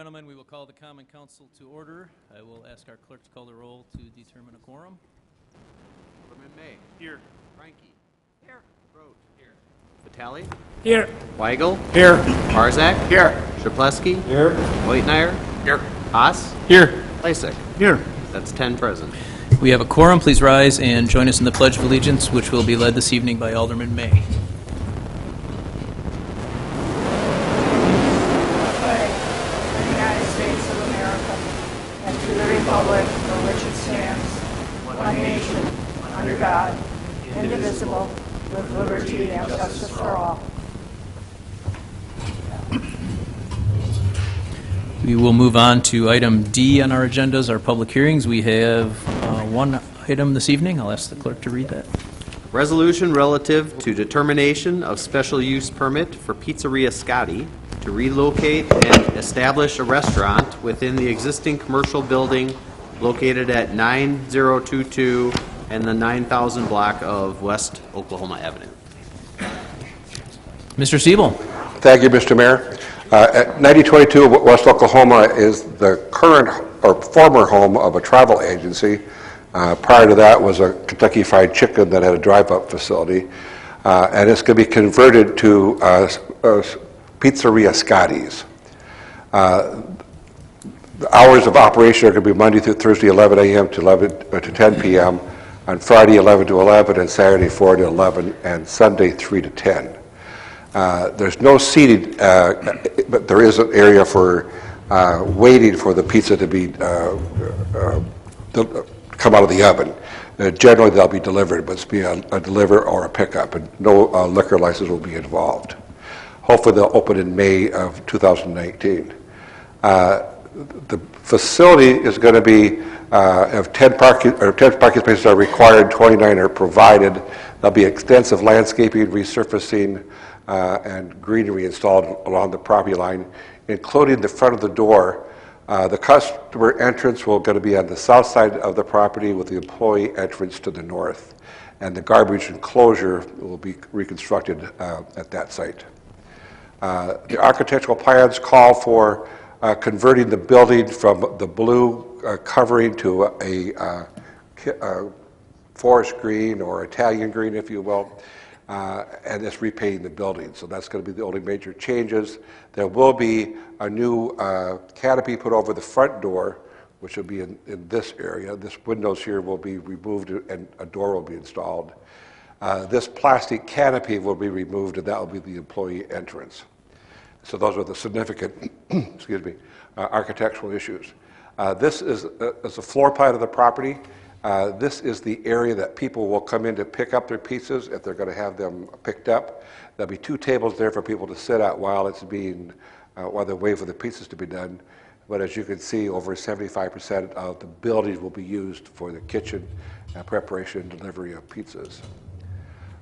gentlemen, we will call the Common Council to order. I will ask our clerk to call the roll to determine a quorum. Alderman May. Here. Frankie. Here. Roach. Here. Vitale. Here. Weigel. Here. Barzak. Here. Shaplesky. Here. Whitenayer. Here. Haas. Here. Lasik. Here. That's 10 present. We have a quorum. Please rise and join us in the Pledge of Allegiance, which will be led this evening by Alderman May. To the republic for which it stands, one nation, under God, indivisible, with liberty and justice for all. We will move on to item D on our agendas, our public hearings. We have one item this evening. I'll ask the clerk to read that. Resolution relative to determination of special use permit for Pizzeria Scotti to relocate and establish a restaurant within the existing commercial building located at 9022 and the 9000 block of West Oklahoma Avenue. Mr. Siebel. Thank you, Mr. Mayor. At 9022 West Oklahoma is the current or former home of a travel agency. Prior to that was a Kentucky Fried Chicken that had a drive-up facility. And it's going to be converted to Pizzeria Scotti's. The hours of operation are going to be Monday through Thursday, 11 a.m. to 10 p.m., on Friday, 11 to 11, and Saturday, 4 to 11, and Sunday, 3 to 10. There's no seating, but there is an area for waiting for the pizza to be come out of the oven. Generally, they'll be delivered, but it's be a deliver or a pickup, and no liquor license will be involved. Hopefully, they'll open in May of 2019. The facility is going to be if 10 parking spaces are required, 29 are provided. There'll be extensive landscaping, resurfacing, and greenery installed along the property line, including the front of the door. The customer entrance will going to be on the south side of the property with the employee entrance to the north. And the garbage enclosure will be reconstructed at that site. The architectural plans call for converting the building from the blue covering to a forest green or Italian green, if you will, and it's repainting the building. So that's going to be the only major changes. There will be a new canopy put over the front door, which will be in this area. This windows here will be removed and a door will be installed. This plastic canopy will be removed, and that will be the employee entrance. So those are the significant, excuse me, architectural issues. This is a floor plan of the property. This is the area that people will come in to pick up their pizzas if they're going to have them picked up. There'll be 2 tables there for people to sit at while it's being, while they're waiting for the pizzas to be done. But as you can see, over 75% of the building will be used for the kitchen preparation and delivery of pizzas.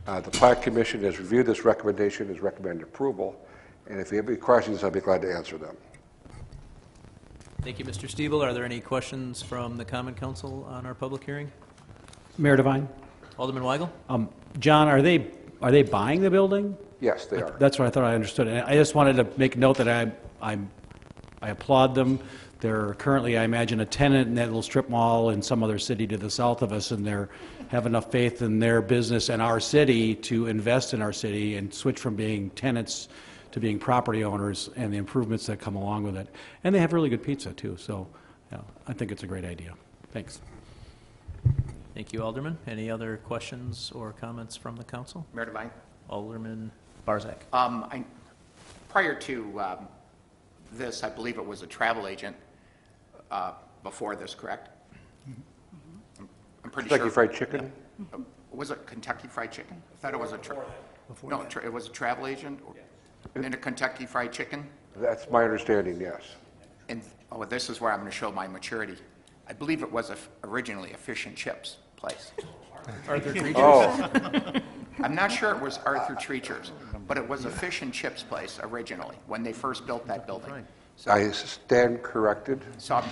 The Plan Commission has reviewed this recommendation, has recommended approval. And if you have any questions, I'll be glad to answer them. Thank you, Mr. Stiebel. Are there any questions from the Common Council on our public hearing? Mayor Devine. Alderman Weigel? John, are they buying the building? Yes, they are. That's what I thought I understood. And I just wanted to make note that I applaud them. They're currently, I imagine, a tenant in that little strip mall in some other city to the south of us, and they have enough faith in their business and our city to invest in our city and switch from being tenants to being property owners and the improvements that come along with it. And they have really good pizza, too. So I think it's a great idea. Thanks. Thank you, Alderman. Any other questions or comments from the council? Mayor Devine. Alderman Barzak. Prior to this, I believe it was a travel agent before this, correct? I'm pretty Kentucky sure. Fried Chicken? Was it Kentucky Fried Chicken? I thought it was it was a travel agent and a Kentucky Fried Chicken? That's my understanding, yes. And this is where I'm going to show my maturity. I believe it was originally a fish and chips place. Arthur Treachers. Oh, I'm not sure it was Arthur Treachers, but it was a fish and chips place originally when they first built that building. So, I stand corrected. so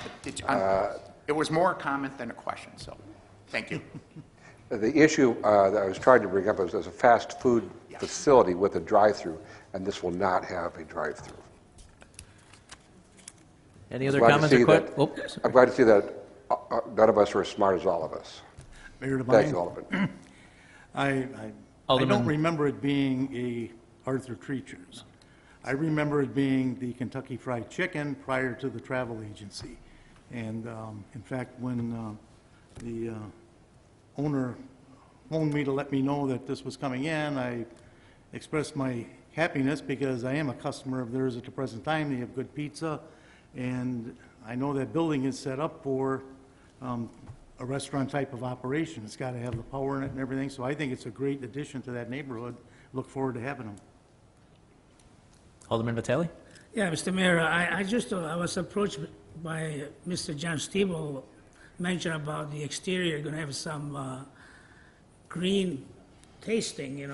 it was more a comment than a question, so thank you. The issue that I was trying to bring up is there's a fast food facility with a drive-through, and this will not have a drive-through. Any other Glad to comments or see questions? that- I'm glad to see that none of us are as smart as all of us. Mayor Thank you, Devine, Alderman. I Alderman. don't remember it being a Arthur Treacher's. I remember it being the Kentucky Fried Chicken prior to the travel agency. And in fact, when the owner phoned me to let me know that this was coming in, I expressed my happiness because I am a customer of theirs at the present time. They have good pizza, and I know that building is set up for a restaurant type of operation. It's got to have the power in it and everything, so I think it's a great addition to that neighborhood. Look forward to having them. Alderman Vitale? Yeah, Mr. Mayor, I was approached by Mr. John Stiebel, mentioned about the exterior, going to have some green tasting,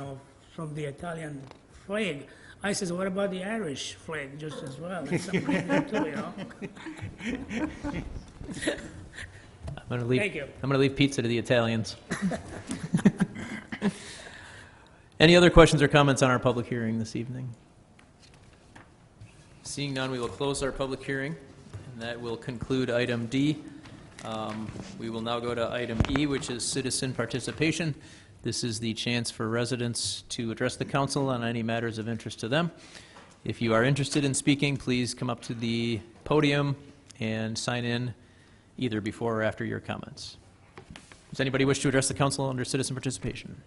from the Italian flag. I says, what about the Irish flag just as well? There's some green there too, I'm going to leave. Thank you. I'm going to leave pizza to the Italians. Any other questions or comments on our public hearing this evening? Seeing none, we will close our public hearing, and that will conclude item D. We will now go to item E, which is citizen participation. This is the chance for residents to address the council on any matters of interest to them. If you are interested in speaking, please come up to the podium and sign in either before or after your comments. Does anybody wish to address the council under citizen participation?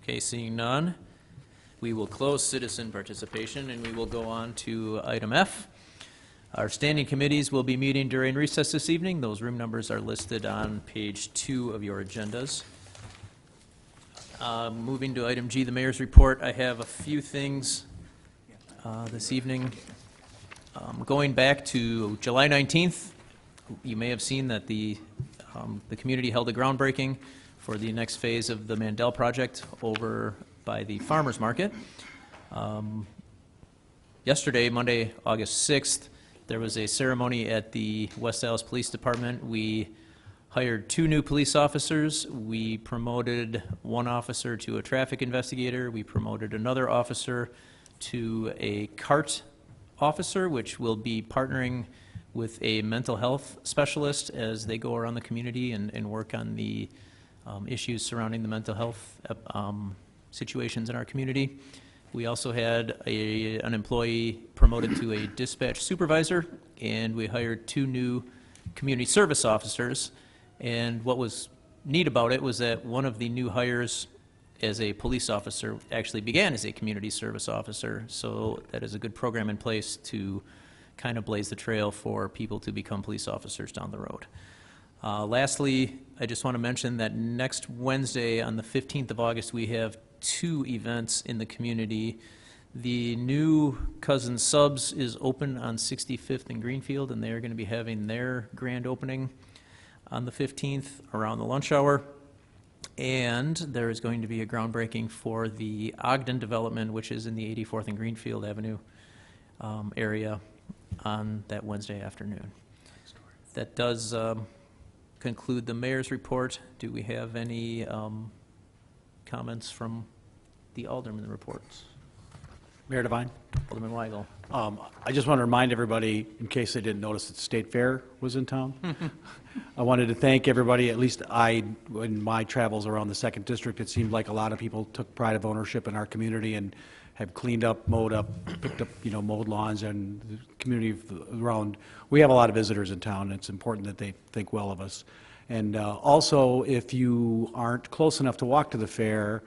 Okay, seeing none, we will close citizen participation and we will go on to item F. Our standing committees will be meeting during recess this evening. Those room numbers are listed on page 2 of your agendas. Moving to item G, the mayor's report. I have a few things this evening. Going back to July 19th, you may have seen that the community held a groundbreaking for the next phase of the Mandel project over by the farmers market. Yesterday, Monday, August 6th, there was a ceremony at the West Allis Police Department. We hired 2 new police officers. We promoted 1 officer to a traffic investigator. We promoted another officer to a CART officer, which will be partnering with a mental health specialist as they go around the community and work on the issues surrounding the mental health situations in our community. We also had an employee promoted to a dispatch supervisor, and we hired 2 new community service officers. And what was neat about it was that one of the new hires as a police officer actually began as a community service officer. So that is a good program in place to kind of blaze the trail for people to become police officers down the road. Lastly, I just want to mention that next Wednesday on the 15th of August, we have 2 events in the community. The new Cousin Subs is open on 65th and Greenfield, and they're going to be having their grand opening on the 15th around the lunch hour. And there is going to be a groundbreaking for the Ogden development, which is in the 84th and Greenfield Avenue area on that Wednesday afternoon. That does conclude the mayor's report. Do we have any comments from the alderman reports? Mayor Devine? Alderman Weigel. I just want to remind everybody, in case they didn't notice, that the State Fair was in town. I wanted to thank everybody, at least in my travels around the 2nd District, it seemed like a lot of people took pride of ownership in our community and have cleaned up, mowed up, picked up, mowed lawns, and the community around. We have a lot of visitors in town, and it's important that they think well of us. And also, if you aren't close enough to walk to the fair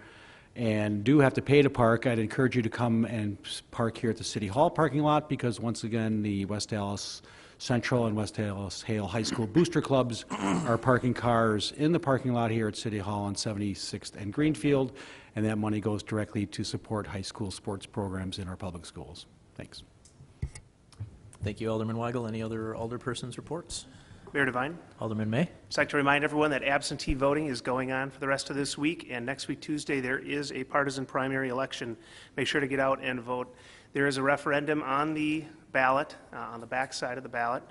and do have to pay to park, I'd encourage you to come and park here at the City Hall parking lot, because once again, the West Allis Central and West Allis Hale High School Booster Clubs are parking cars in the parking lot here at City Hall on 76th and Greenfield, and that money goes directly to support high school sports programs in our public schools. Thanks. Thank you, Alderman Weigel. Any other alderpersons' reports? Mayor Devine. Alderman May. I'd like to remind everyone that absentee voting is going on for the rest of this week, and next week, Tuesday, there is a partisan primary election. Make sure to get out and vote. There is a referendum on the ballot, on the back side of the ballot,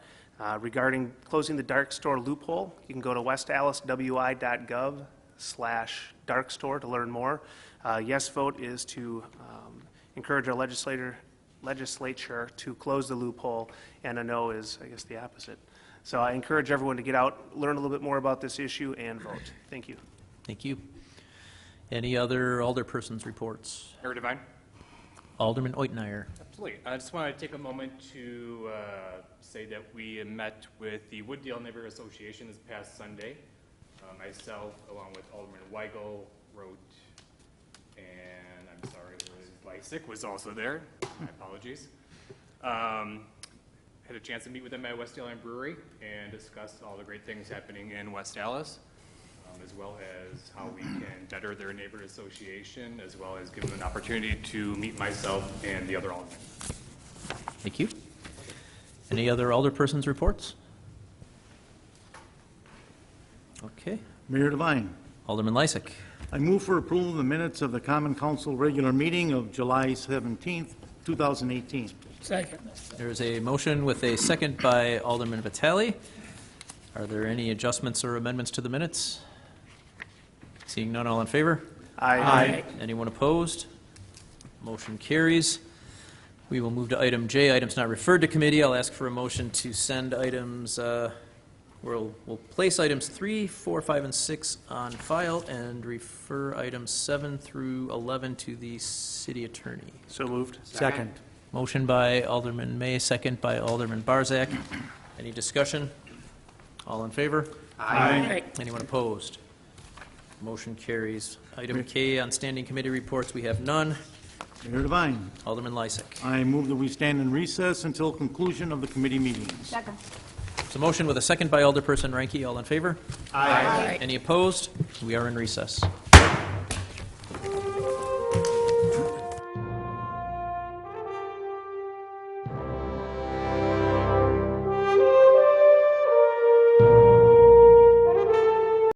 regarding closing the dark store loophole. You can go to westalliswi.gov/darkstore to learn more. Yes vote is to encourage our legislator legislature to close the loophole, and a no is, I guess, the opposite. So I encourage everyone to get out, learn a little bit more about this issue, and vote. Thank you. Thank you. Any other alderpersons' reports? Mayor Devine? Alderman Oitmeyer. Absolutely. I just want to take a moment to say that we met with the Wooddale Neighborhood Association this past Sunday. Myself, along with Alderman Weigel, Rote, and I'm sorry, Lysick was also there. My apologies. Had a chance to meet with them at West Allen Brewery and discuss all the great things happening in West Dallas, as well as how we can better their neighborhood association, as well as give them an opportunity to meet myself and the other aldermen. Thank you. Any other alderpersons' reports? Okay. Mayor Devine, Alderman Lysick. I move for approval of the minutes of the Common Council regular meeting of July 17th, 2018. Second. There is a motion with a second by Alderman Vitale. Are there any adjustments or amendments to the minutes? Seeing none, all in favor? Aye. Anyone opposed? Motion carries. We will move to item J, items not referred to committee. I'll ask for a motion to send items, we'll place items 3, 4, 5, and 6 on file and refer items 7 through 11 to the city attorney. So moved. Second. Motion by Alderman May, second by Alderman Barzak. Any discussion? All in favor? Aye. Anyone opposed? Motion carries. Item K on standing committee reports, we have none. Mayor Devine, Alderman Lysick. I move that we stand in recess until conclusion of the committee meetings. Second. It's a motion with a second by Alderperson Ranky. All in favor? Aye. Any opposed? We are in recess.